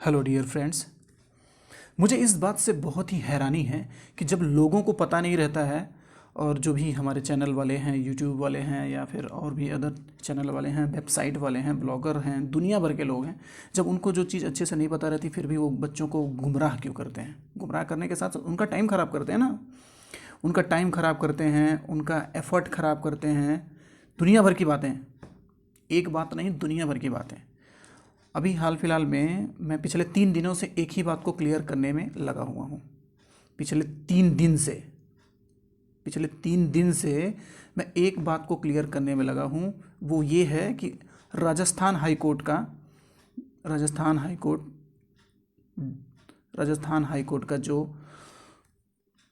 Hello dear friends. मुझे इस बात से बहुत ही हैरानी है कि जब लोगों को पता नहीं रहता है और जो भी हमारे चैनल वाले हैं, यूट्यूब वाले हैं या फिर और भी अदर चैनल वाले हैं, वेबसाइट वाले हैं, ब्लॉगर हैं, दुनिया भर के लोग हैं, जब उनको जो चीज़ अच्छे से नहीं पता रहती फिर भी वो बच्चों को गुमराह क्यों करते हैं। गुमराह करने के साथ साथ उनका टाइम ख़राब करते हैं ना, उनका टाइम ख़राब करते हैं, उनका एफर्ट ख़राब करते हैं। दुनिया भर की बातें, एक बात नहीं दुनिया भर की बातें। अभी हाल फिलहाल में मैं पिछले 3 दिनों से एक ही बात को क्लियर करने में लगा हुआ हूँ। पिछले 3 दिन से मैं एक बात को क्लियर करने में लगा हूँ। वो ये है कि राजस्थान हाई कोर्ट का जो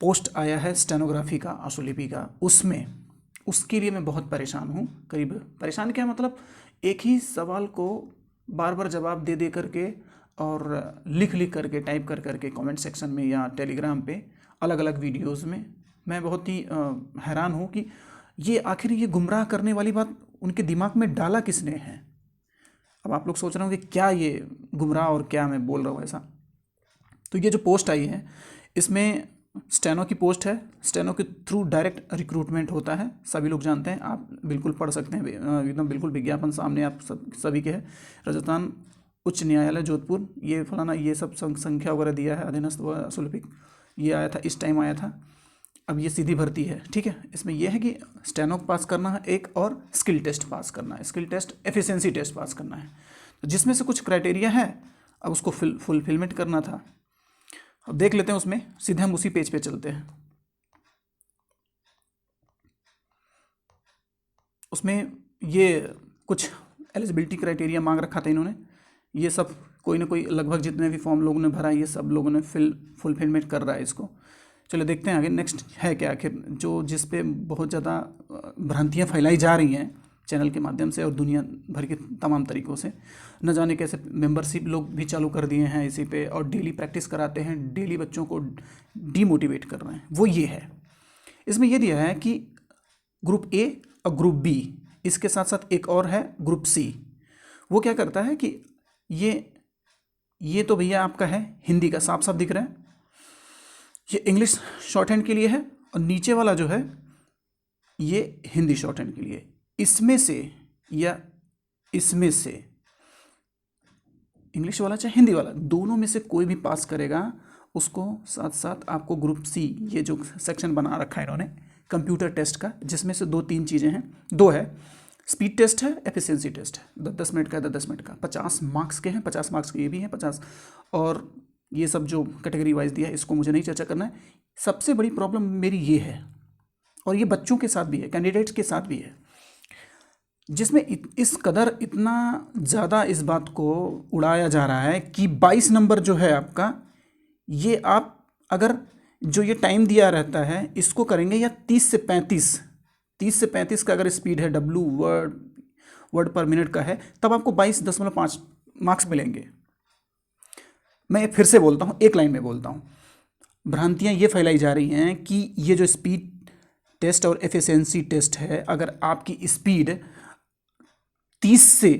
पोस्ट आया है स्टेनोग्राफी का, आशुलिपि का, उसके लिए मैं बहुत परेशान हूँ। करीब परेशान क्या मतलब, एक ही सवाल को बार बार जवाब दे दे करके और लिख करके, टाइप करके कमेंट सेक्शन में या टेलीग्राम पे अलग अलग वीडियोस में मैं बहुत ही हैरान हूँ कि ये आखिर ये गुमराह करने वाली बात उनके दिमाग में डाला किसने है। अब आप लोग सोच रहे होंगे क्या ये गुमराह और क्या मैं बोल रहा हूँ ऐसा। तो ये जो पोस्ट आई है इसमें स्टेनो की पोस्ट है। स्टेनो के थ्रू डायरेक्ट रिक्रूटमेंट होता है, सभी लोग जानते हैं, आप बिल्कुल पढ़ सकते हैं, एकदम बिल्कुल विज्ञापन सामने आप सभी के है। राजस्थान उच्च न्यायालय जोधपुर, ये फलाना, ये सब संख्या वगैरह दिया है, अधीनस्थ व अशुल्पिक, ये आया था, इस टाइम आया था। अब ये सीधी भर्ती है, ठीक है। इसमें यह है कि स्टेनो पास करना है एक, और स्किल टेस्ट पास करना है, skill test, efficiency test pass करना है। तो जिसमें से कुछ क्राइटेरिया है, अब उसको फुलफिलमेंट करना था। अब देख लेते हैं उसमें, सीधे हम उसी पेज पे चलते हैं। उसमें ये कुछ एलिजिबिलिटी क्राइटेरिया मांग रखा था इन्होंने, ये सब कोई ना कोई, लगभग जितने भी फॉर्म लोगों ने भरा ये सब लोगों ने फुलफिलमेंट कर रहा है इसको। चलो देखते हैं आगे नेक्स्ट है क्या आखिर, जो जिस पे बहुत ज़्यादा भ्रांतियाँ फैलाई जा रही हैं चैनल के माध्यम से और दुनिया भर के तमाम तरीक़ों से। न जाने कैसे मेंबरशिप लोग भी चालू कर दिए हैं इसी पे, और डेली प्रैक्टिस कराते हैं, डेली बच्चों को डीमोटिवेट कर रहे हैं। वो ये है, इसमें ये दिया है कि ग्रुप ए और ग्रुप बी, इसके साथ साथ एक और है ग्रुप सी। वो क्या करता है कि ये तो भैया आपका है हिंदी का, साफ साफ दिख रहा है, ये इंग्लिश शॉर्ट हैंड के लिए है, और नीचे वाला जो है ये हिंदी शॉर्ट हैंड के लिए। इसमें से या इसमें से, इंग्लिश वाला चाहे हिंदी वाला, दोनों में से कोई भी पास करेगा उसको साथ साथ आपको ग्रुप सी, ये जो सेक्शन बना रखा है इन्होंने कंप्यूटर टेस्ट का, जिसमें से 2-3 चीज़ें हैं, 2 है, स्पीड टेस्ट है, एफिशिएंसी टेस्ट है, 10 मिनट का, 10 मिनट का, 50 मार्क्स के हैं, 50 मार्क्स के ये भी हैं 50। और ये सब जो कैटेगरी वाइज दिया है इसको मुझे नहीं चर्चा करना है। सबसे बड़ी प्रॉब्लम मेरी ये है, और ये बच्चों के साथ भी है, कैंडिडेट्स के साथ भी है, जिसमें इस कदर इतना ज़्यादा इस बात को उड़ाया जा रहा है कि 22 नंबर जो है आपका, ये आप अगर जो ये टाइम दिया रहता है इसको करेंगे, या 30 से 35 का अगर स्पीड है, डब्लू वर्ड पर मिनट का है, तब आपको 22.5 मार्क्स मिलेंगे। मैं फिर से बोलता हूँ, एक लाइन में बोलता हूँ, भ्रांतियाँ ये फैलाई जा रही हैं कि ये जो स्पीड टेस्ट और एफिशिएंसी टेस्ट है, अगर आपकी स्पीड 30 से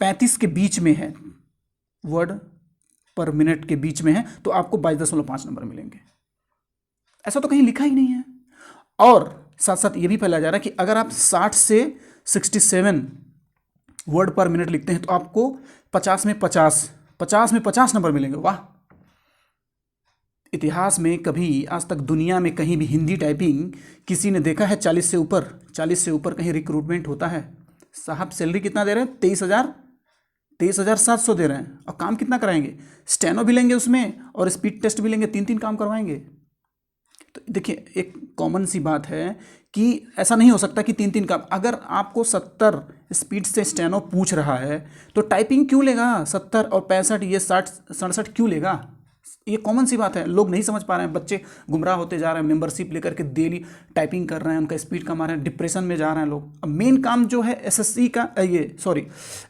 35 के बीच में है, वर्ड पर मिनट के बीच में है, तो आपको 22.5 नंबर मिलेंगे। ऐसा तो कहीं लिखा ही नहीं है। और साथ साथ ये भी फैलाया जा रहा है कि अगर आप 60 से 67 वर्ड पर मिनट लिखते हैं तो आपको 50 में 50 नंबर मिलेंगे। वाह! इतिहास में कभी आज तक दुनिया में कहीं भी हिंदी टाइपिंग किसी ने देखा है 40 से ऊपर कहीं रिक्रूटमेंट होता है? साहब सैलरी कितना दे रहे हैं? 23,700 दे रहे हैं, और काम कितना कराएंगे? स्टेनो भी लेंगे उसमें और स्पीड टेस्ट भी लेंगे, 3 काम करवाएंगे। तो देखिए, एक कॉमन सी बात है कि ऐसा नहीं हो सकता कि 3 काम। अगर आपको 70 स्पीड से स्टेनो पूछ रहा है तो टाइपिंग क्यों लेगा 70, और 65 ये 60-67 क्यों लेगा? ये कॉमन सी बात है, लोग नहीं समझ पा रहे हैं, बच्चे गुमराह होते जा रहे हैं, मेंबरशिप लेकर के डेली टाइपिंग कर रहे हैं, उनका स्पीड कम आ रहा है, डिप्रेशन में जा रहे हैं लोग। अब मेन काम जो है एसएससी का,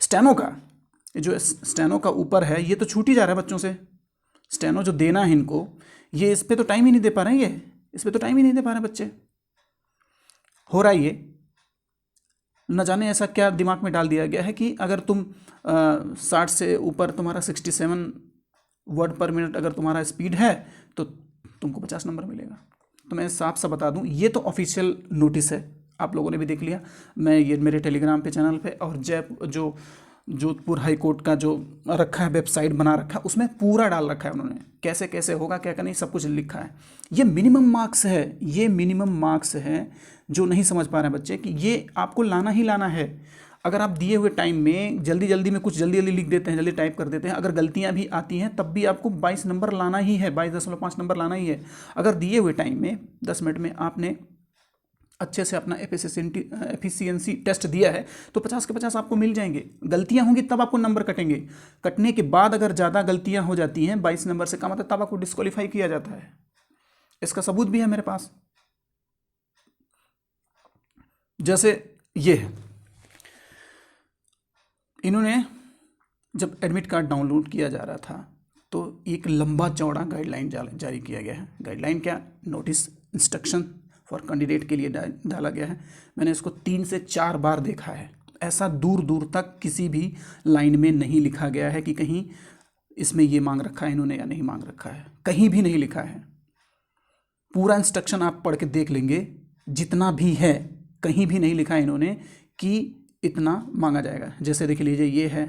स्टेनो का, जो स्टेनो का ऊपर है, ये तो छूट ही जा रहा है बच्चों से। स्टेनो जो देना है इनको, ये इस पर तो टाइम ही नहीं दे पा रहे हैं, इस पर तो टाइम ही नहीं दे पा रहे बच्चे। हो रहा है ये, न जाने ऐसा क्या दिमाग में डाल दिया गया है कि अगर तुम 60 से ऊपर तुम्हारा 67 वर्ड पर मिनट अगर तुम्हारा स्पीड है तो तुमको 50 नंबर मिलेगा। तो मैं साफ सा बता दूं, ये तो ऑफिशियल नोटिस है, आप लोगों ने भी देख लिया। मैं ये मेरे टेलीग्राम पे चैनल पे और जो जोधपुर हाई कोर्ट का जो रखा है वेबसाइट बना रखा है उसमें पूरा डाल रखा है उन्होंने, कैसे कैसे होगा क्या क्या नहीं सब कुछ लिखा है। ये मिनिमम मार्क्स है, ये मिनिमम मार्क्स है। जो नहीं समझ पा रहे हैं बच्चे कि ये आपको लाना ही लाना है। अगर आप दिए हुए टाइम में जल्दी जल्दी में कुछ जल्दी जल्दी लिख देते हैं, जल्दी टाइप कर देते हैं, अगर गलतियां भी आती हैं तब भी आपको 22 नंबर लाना ही है, 22.5 नंबर लाना ही है। अगर दिए हुए टाइम में 10 मिनट में आपने अच्छे से अपना एफिशिएंसी टेस्ट दिया है तो 50 के 50 आपको मिल जाएंगे। गलतियां होंगी तब आपको नंबर कटेंगे, कटने के बाद अगर ज़्यादा गलतियां हो जाती हैं 22 नंबर से कम आता है तब आपको डिस्क्वालीफाई किया जाता है। इसका सबूत भी है मेरे पास। जैसे ये है, इन्होंने जब एडमिट कार्ड डाउनलोड किया जा रहा था तो एक लंबा चौड़ा गाइडलाइन जारी किया गया है। गाइडलाइन क्या, नोटिस इंस्ट्रक्शन फॉर कैंडिडेट के लिए डाला गया है। मैंने इसको 3 से 4 बार देखा है। ऐसा दूर दूर तक किसी भी लाइन में नहीं लिखा गया है कि कहीं इसमें ये मांग रखा है इन्होंने या नहीं मांग रखा है, कहीं भी नहीं लिखा है। पूरा इंस्ट्रक्शन आप पढ़ के देख लेंगे, जितना भी है कहीं भी नहीं लिखा है इन्होंने कि इतना मांगा जाएगा। जैसे देख लीजिए ये है,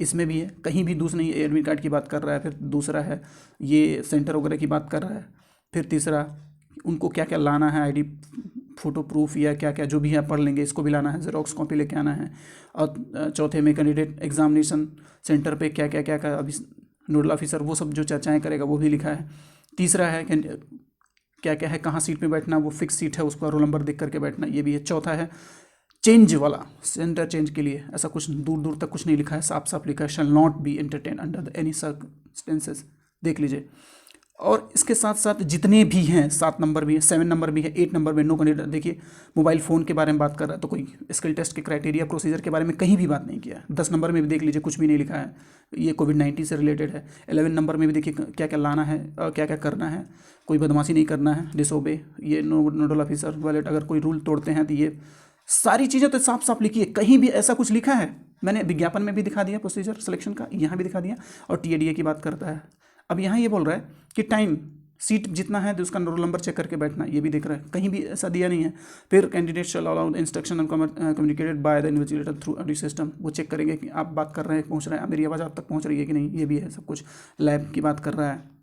इसमें भी है, कहीं भी दूसरा नहीं, एडमिट कार्ड की बात कर रहा है, फिर दूसरा है ये सेंटर वगैरह की बात कर रहा है, फिर तीसरा उनको क्या क्या लाना है, आईडी फोटो प्रूफ या क्या क्या जो भी है पढ़ लेंगे, इसको भी लाना है, जेरोक्स कॉपी लेके आना है। और चौथे में कैंडिडेट एग्जामिनेशन सेंटर पे क्या क्या क्या क्या अभी नोडल ऑफिसर वो सब जो चर्चाएँ करेगा वो भी लिखा है। तीसरा है क्या क्या है, कहाँ सीट पे बैठना, वो फिक्स सीट है उसका रोल नंबर देख करके बैठना, ये भी है। चौथा है चेंज वाला, सेंटर चेंज के लिए ऐसा कुछ दूर दूर तक कुछ नहीं लिखा है, साफ साफ लिखा है shall not be entertain under any circumstances, देख लीजिए। और इसके साथ साथ जितने भी हैं 7 नंबर भी है, 7 नंबर भी है, 8 नंबर में नो कैंडिडेट। देखिए मोबाइल फ़ोन के बारे में बात कर रहा है तो कोई स्किल टेस्ट के क्राइटेरिया प्रोसीजर के बारे में कहीं भी बात नहीं किया। 10 नंबर में भी देख लीजिए कुछ भी नहीं लिखा है, ये कोविड-19 से रिलेटेड है। 11 नंबर में भी देखिए क्या क्या लाना है और क्या क्या करना है, कोई बदमाशी नहीं करना है, डिसोबे, ये नोडल ऑफिसर वाले अगर कोई रूल तोड़ते हैं तो ये सारी चीज़ें तो साफ साफ लिखी है। कहीं भी ऐसा कुछ लिखा है, मैंने विज्ञापन में भी दिखा दिया प्रोसीजर सिलेक्शन का, यहाँ भी दिखा दिया। और टीएडीए की बात करता है। अब यहाँ ये बोल रहा है कि टाइम सीट जितना है तो उसका रोल नंबर चेक करके बैठना, ये भी दिख रहा है, कहीं भी ऐसा दिया नहीं है। फिर candidate shell allow instruction communicated by the invigilator through audio system, वो चेक करेंगे कि आप बात कर रहे हैं पहुँच रहे हैं, मेरी आवाज़ आप तक पहुँच रही है कि नहीं, ये भी है सब कुछ। लैब की बात कर रहा है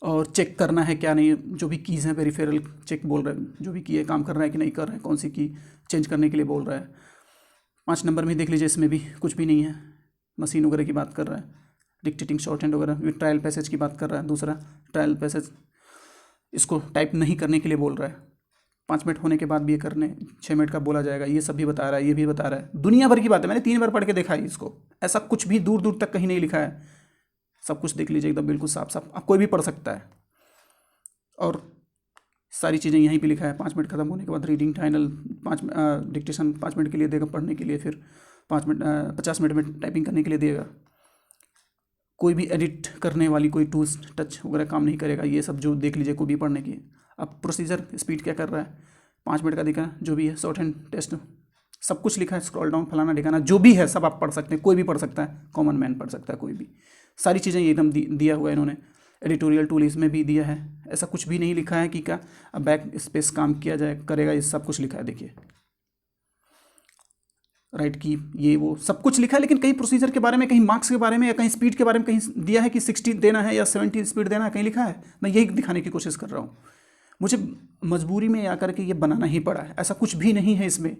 और चेक करना है क्या नहीं, जो भी कीज़ हैं पेरिफेरल चेक बोल रहे हैं, जो भी की है काम कर रहा है कि नहीं कर रहा है, कौन सी की चेंज करने के लिए बोल रहा है। 5 नंबर में देख लीजिए, इसमें भी कुछ भी नहीं है, मशीन वगैरह की बात कर रहा है, डिक्टेटिंग शॉर्ट हैंड वगैरह, ट्रायल पैसेज की बात कर रहा है। दूसरा ट्रायल पैसेज इसको टाइप नहीं करने के लिए बोल रहा है, 5 मिनट होने के बाद भी ये करने 6 मिनट का बोला जाएगा, ये सब भी बता रहा है, ये भी बता रहा है। दुनिया भर की बात है, मैंने 3 बार पढ़ के देखा है इसको, ऐसा कुछ भी दूर दूर तक कहीं नहीं लिखा है। सब कुछ देख लीजिए एकदम बिल्कुल साफ साफ, अब कोई भी पढ़ सकता है। और सारी चीज़ें यहीं पे लिखा है। 5 मिनट खत्म होने के बाद रीडिंग फाइनल, 5 डिक्टेशन 5 मिनट के लिए देगा पढ़ने के लिए, फिर 50 मिनट में टाइपिंग करने के लिए देगा। कोई भी एडिट करने वाली कोई टूल्स टच वगैरह काम नहीं करेगा, ये सब जो देख लीजिए कोई भी पढ़ने की। अब प्रोसीजर स्पीड क्या कर रहा है, 5 मिनट का दिखा, जो भी है शॉर्ट हैंड टेस्ट सब कुछ लिखा है, स्क्रॉल डाउन फलाना ठिकाना जो भी है सब आप पढ़ सकते हैं, कोई भी पढ़ सकता है, कॉमन मैन पढ़ सकता है कोई भी। सारी चीज़ें एकदम दिया हुआ है इन्होंने। एडिटोरियल टूल इसमें भी दिया है, ऐसा कुछ भी नहीं लिखा है कि क्या बैक स्पेस काम किया जाए करेगा, ये सब कुछ लिखा है। देखिए राइट की ये वो सब कुछ लिखा है, लेकिन कहीं प्रोसीजर के बारे में, कहीं मार्क्स के बारे में, या कहीं स्पीड के बारे में कहीं दिया है कि 60 देना है या 70 स्पीड देना है, कहीं लिखा है? मैं यही दिखाने की कोशिश कर रहा हूँ। मुझे मजबूरी में आकर के ये बनाना ही पड़ा है, ऐसा कुछ भी नहीं है इसमें,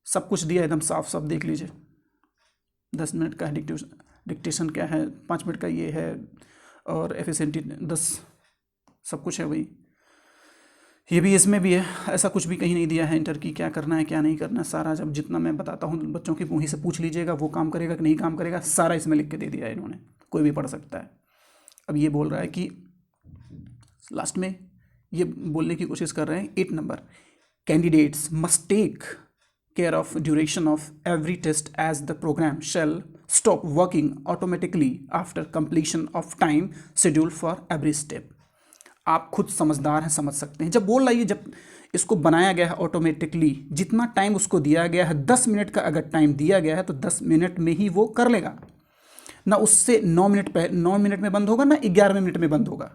सब कुछ दिया एकदम साफ साफ देख लीजिए। 10 मिनट का डिक्टेशन क्या है, 5 मिनट का ये है, और एफिशिएंटी 10 सब कुछ है वही, ये भी इसमें भी है। ऐसा कुछ भी कहीं नहीं दिया है इंटर की क्या करना है क्या नहीं करना, सारा जब जितना मैं बताता हूँ बच्चों की वहीं से पूछ लीजिएगा, वो काम करेगा कि नहीं काम करेगा, सारा इसमें लिख के दे दिया है इन्होंने, कोई भी पढ़ सकता है। अब ये बोल रहा है कि लास्ट में ये बोलने की कोशिश कर रहे हैं 8 number, candidates must take care of duration of every test as the program shall stop working automatically after completion of time scheduled for every step। आप खुद समझदार हैं, समझ सकते हैं। जब बोल रहा है, जब इसको बनाया गया है ऑटोमेटिकली, जितना टाइम उसको दिया गया है 10 मिनट का अगर टाइम दिया गया है तो 10 मिनट में ही वो कर लेगा। ना उससे 9 मिनट में बंद होगा, ना 11वें मिनट में बंद होगा।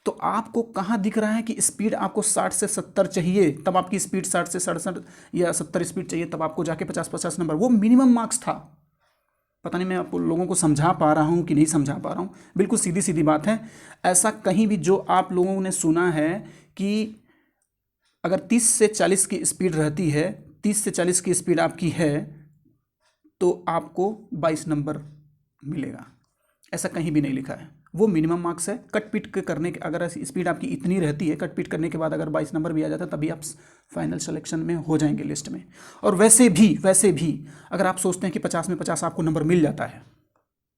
तो आपको कहाँ दिख रहा है कि स्पीड आपको 60 से 70 चाहिए, तब आपकी स्पीड 60 से 67 या 70 स्पीड चाहिए, तब आपको जाके 50-50 नंबर, वो मिनिमम मार्क्स था। पता नहीं मैं आप लोगों को समझा पा रहा हूँ कि नहीं समझा पा रहा हूँ। बिल्कुल सीधी सीधी बात है। ऐसा कहीं भी जो आप लोगों ने सुना है कि अगर 30 से 40 की स्पीड रहती है, 30 से 40 की स्पीड आपकी है, तो आपको 22 नंबर मिलेगा, ऐसा कहीं भी नहीं लिखा है। वो मिनिमम मार्क्स है। कट पीट के करने के, अगर स्पीड आपकी इतनी रहती है, कट पीट करने के बाद अगर 22 नंबर भी आ जाता है, तभी आप फाइनल सिलेक्शन में हो जाएंगे लिस्ट में। और वैसे भी अगर आप सोचते हैं कि 50 में 50 आपको नंबर मिल जाता है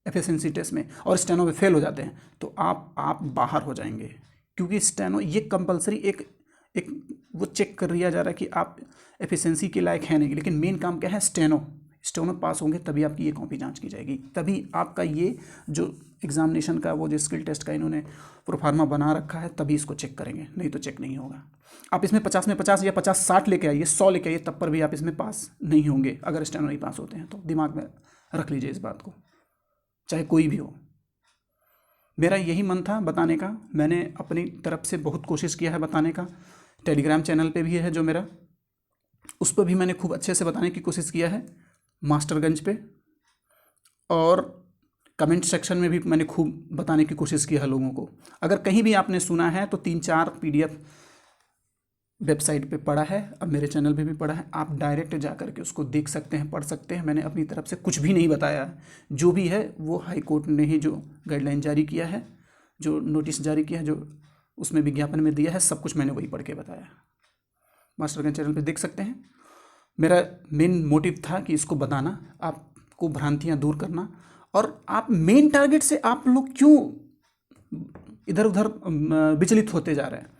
एफिशिएंसी टेस्ट में और स्टेनो में फेल हो जाते हैं, तो आप बाहर हो जाएंगे। क्योंकि स्टेनो ये कंपलसरी एक एक वो चेक कर लिया जा रहा है कि आप एफिशिएंसी के लायक है नहीं, लेकिन मेन काम क्या है, स्टेनो पास होंगे तभी आपकी ये कॉपी जांच की जाएगी, तभी आपका ये जो एग्जामिनेशन का वो जो स्किल टेस्ट का इन्होंने प्रोफार्मा बना रखा है, तभी इसको चेक करेंगे, नहीं तो चेक नहीं होगा। आप इसमें 50 में 50 या 50-60 लेके आइए, 100 लेके आइए, तब पर भी आप इसमें पास नहीं होंगे अगर स्टेनो नहीं पास होते हैं तो। दिमाग में रख लीजिए इस बात को, चाहे कोई भी हो। मेरा यही मन था बताने का, मैंने अपनी तरफ से बहुत कोशिश किया है बताने का। टेलीग्राम चैनल पे भी है जो मेरा, उस पर भी मैंने खूब अच्छे से बताने की कोशिश किया है, मास्टरगंज पे, और कमेंट सेक्शन में भी मैंने खूब बताने की कोशिश की है लोगों को। अगर कहीं भी आपने सुना है तो 3-4 PDF वेबसाइट पे पड़ा है, अब मेरे चैनल पे भी पड़ा है, आप डायरेक्ट जा करके उसको देख सकते हैं, पढ़ सकते हैं। मैंने अपनी तरफ से कुछ भी नहीं बताया है, जो भी है वो हाई कोर्ट ने ही जो गाइडलाइन जारी किया है, जो नोटिस जारी किया है, जो उसमें विज्ञापन में दिया है, सब कुछ मैंने वही पढ़ के बताया। मास्टरगंज चैनल पे देख सकते हैं। मेरा मेन मोटिव था कि इसको बताना, आपको भ्रांतियाँ दूर करना, और आप मेन टारगेट से आप लोग क्यों इधर उधर विचलित होते जा रहे हैं।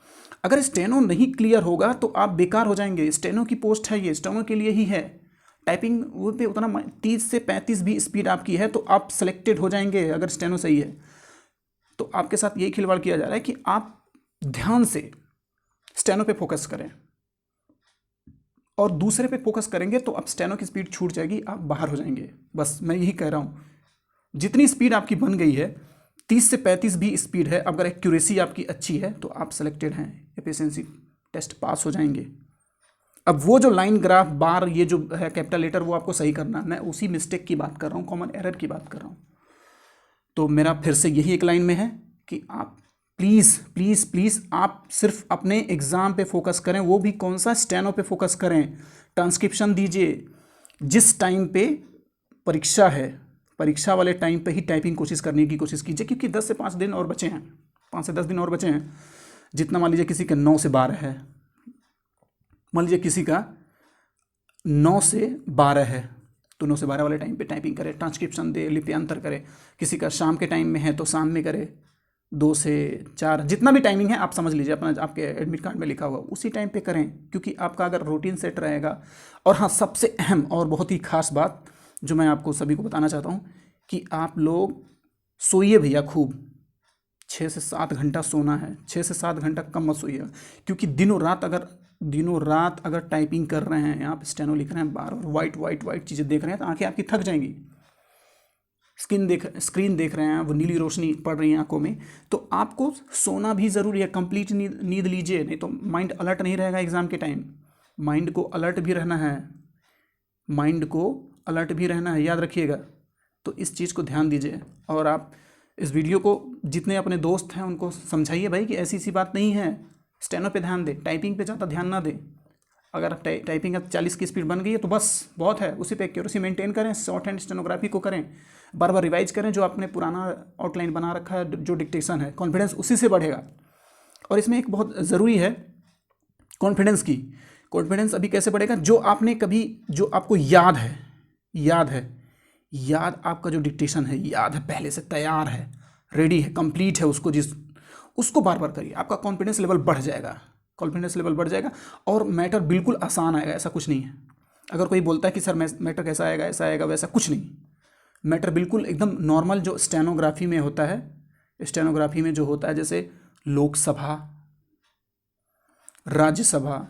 अगर स्टेनो नहीं क्लियर होगा तो आप बेकार हो जाएंगे। स्टेनो की पोस्ट है, ये स्टेनो के लिए ही है। टाइपिंग वो पे उतना 30 से 35 भी स्पीड आपकी है तो आप सेलेक्टेड हो जाएंगे अगर स्टेनो सही है। तो आपके साथ यही खिलवाड़ किया जा रहा है कि आप ध्यान से स्टेनो पे फोकस करें, और दूसरे पे फोकस करेंगे तो अब स्टेनो की स्पीड छूट जाएगी, आप बाहर हो जाएंगे। बस मैं यही कह रहा हूँ, जितनी स्पीड आपकी बन गई है, 30 से 35 भी स्पीड है, अगर एक्यूरेसी आपकी अच्छी है तो आप सेलेक्टेड हैं, एफिशिएंसी टेस्ट पास हो जाएंगे। अब वो जो लाइन ग्राफ बार ये जो है कैपिटल लेटर, वो आपको सही करना, मैं उसी मिस्टेक की बात कर रहा हूँ, कॉमन एरर की बात कर रहा हूँ। तो मेरा फिर से यही एक लाइन में है कि आप प्लीज़ प्लीज़ प्लीज़ आप सिर्फ अपने एग्ज़ाम पे फोकस करें, वो भी कौन सा, स्टेनो पे फोकस करें। ट्रांसक्रिप्शन दीजिए, जिस टाइम पे परीक्षा है, परीक्षा वाले टाइम पे ही टाइपिंग कोशिश करने की कोशिश कीजिए, क्योंकि 10 से 5 दिन और बचे हैं, 5 से 10 दिन और बचे हैं। जितना मान लीजिए किसी का 9 से 12 है, मान लीजिए किसी का 9 से 12 है, तो 9 से 12 वाले टाइम पे टाइपिंग करे, ट्रांसक्रिप्शन दे, लिप्यांतर करे। किसी का शाम के टाइम में है तो शाम में करे, 2 से 4, जितना भी टाइमिंग है आप समझ लीजिए, अपना आपके एडमिट कार्ड में लिखा हुआ उसी टाइम पे करें, क्योंकि आपका अगर रूटीन सेट रहेगा। और हाँ, सबसे अहम और बहुत ही खास बात जो मैं आपको सभी को बताना चाहता हूँ कि आप लोग सोइए भैया खूब, 6 से 7 घंटा सोना है, 6 से 7 घंटा कम मत सोइए, क्योंकि दिनों रात अगर टाइपिंग कर रहे हैं, आप स्टेनो लिख रहे हैं, बार बार वाइट वाइट वाइट चीज़ें देख रहे हैं, तो आंखें आपकी थक जाएंगी। स्क्रीन देख रहे हैं, वो नीली रोशनी पड़ रही है आंखों में, तो आपको सोना भी ज़रूरी है। कंप्लीट नींद लीजिए, नहीं तो माइंड अलर्ट नहीं रहेगा एग्ज़ाम के टाइम। माइंड को अलर्ट भी रहना है, माइंड को अलर्ट भी रहना है, याद रखिएगा। तो इस चीज़ को ध्यान दीजिए, और आप इस वीडियो को जितने अपने दोस्त हैं उनको समझाइए भाई कि ऐसी बात नहीं है, स्टेनो पे ध्यान दे, टाइपिंग पे ज़्यादा ध्यान ना दे। अगर आप टाइपिंग 40 की स्पीड बन गई है तो बस बहुत है, उसी पे एक्यूरेसी मेंटेन करें, शॉर्ट हैंड स्टेनोग्राफी को करें, बार बार रिवाइज करें, जो आपने पुराना आउटलाइन बना रखा है, जो डिक्टेशन है, कॉन्फिडेंस उसी से बढ़ेगा। और इसमें एक बहुत ज़रूरी है कॉन्फिडेंस की। कॉन्फिडेंस अभी कैसे बढ़ेगा, जो आपने कभी, जो आपको याद है, याद आपका जो डिक्टेशन है याद है, पहले से तैयार है, रेडी है, कंप्लीट है, उसको बार बार करिए, आपका कॉन्फिडेंस लेवल बढ़ जाएगा, और मैटर बिल्कुल आसान आएगा, ऐसा कुछ नहीं है। अगर कोई बोलता है कि सर मैटर कैसा आएगा, ऐसा आएगा, वैसा कुछ नहीं, मैटर बिल्कुल एकदम नॉर्मल जो स्टेनोग्राफी में होता है, स्टेनोग्राफी में जो होता है, जैसे लोकसभा, राज्यसभा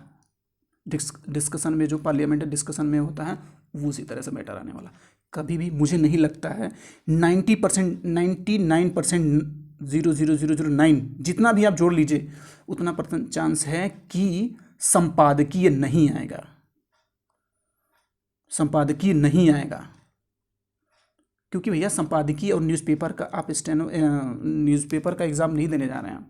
डिस्कशन में, जो पार्लियामेंट्री डिस्कशन में होता है, वो उसी तरह से मैटर आने वाला। कभी भी मुझे नहीं लगता है 90%, 99%, 0.0009 जितना भी आप जोड़ लीजिए उतना % चांस है कि संपादकीय नहीं आएगा, संपादकीय नहीं आएगा। क्योंकि भैया संपादकीय और न्यूज़पेपर का आप न्यूज़पेपर का एग्ज़ाम नहीं देने जा रहे हैं,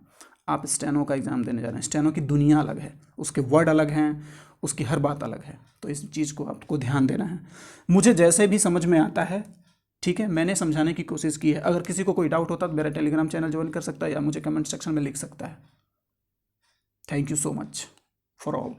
आप स्टेनो का एग्ज़ाम देने जा रहे हैं। स्टेनो की दुनिया अलग है, उसके वर्ड अलग हैं, उसकी हर बात अलग है। तो इस चीज़ को आपको ध्यान देना है। मुझे जैसे भी समझ में आता है, ठीक है, मैंने समझाने की कोशिश की है। अगर किसी को कोई डाउट होता तो मेरा टेलीग्राम चैनल ज्वाइन कर सकता है या मुझे कमेंट सेक्शन में लिख सकता है। Thank you so much for all.